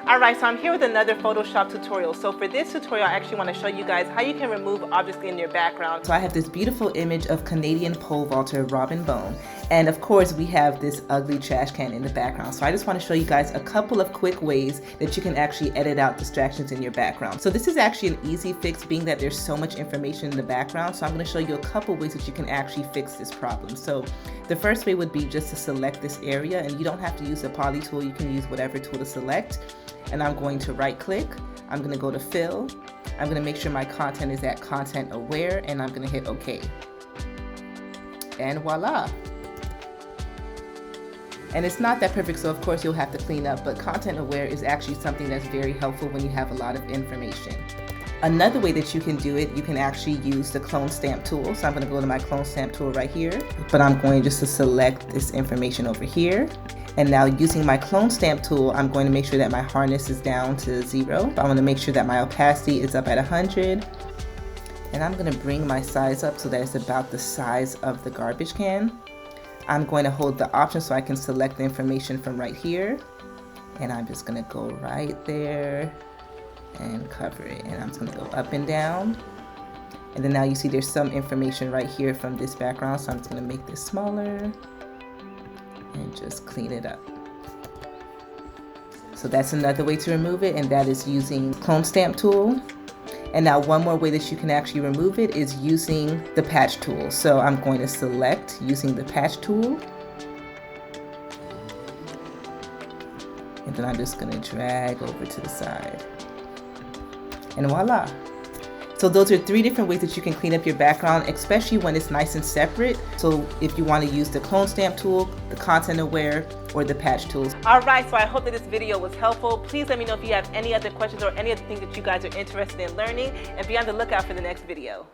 Alright, so I'm here with another Photoshop tutorial. So for this tutorial, I actually want to show you guys how you can remove objects in your background. So I have this beautiful image of Canadian pole vaulter Robin Bone. And of course, we have this ugly trash can in the background. So I just want to show you guys a couple of quick ways that you can actually edit out distractions in your background. So this is actually an easy fix, being that there's so much information in the background. So I'm going to show you a couple ways that you can actually fix this problem. So the first way would be just to select this area, and you don't have to use the poly tool. You can use whatever tool to select. And I'm going to right click, I'm going to go to fill, I'm going to make sure my content is at content aware, and I'm going to hit OK. And voila. And it's not that perfect, so of course you'll have to clean up, but content aware is actually something that's very helpful when you have a lot of information. Another way that you can do it, you can actually use the clone stamp tool. So I'm going to go to my clone stamp tool right here, but I'm going just to select this information over here. And now using my clone stamp tool, I'm going to make sure that my hardness is down to 0. I want to make sure that my opacity is up at 100. And I'm going to bring my size up so that it's about the size of the garbage can. I'm going to hold the option so I can select the information from right here. And I'm just going to go right there and cover it. And I'm just going to go up and down. And then now you see there's some information right here from this background. So I'm just going to make this smaller and just clean it up. So that's another way to remove it, and that is using clone stamp tool. And now one more way that you can actually remove it is using the patch tool. So I'm going to select using the patch tool. And then I'm just going to drag over to the side. And voila. So those are 3 different ways that you can clean up your background, especially when it's nice and separate. So if you want to use the clone stamp tool, the content aware, or the patch tools. Alright, so I hope that this video was helpful. Please let me know if you have any other questions or any other things that you guys are interested in learning, and be on the lookout for the next video.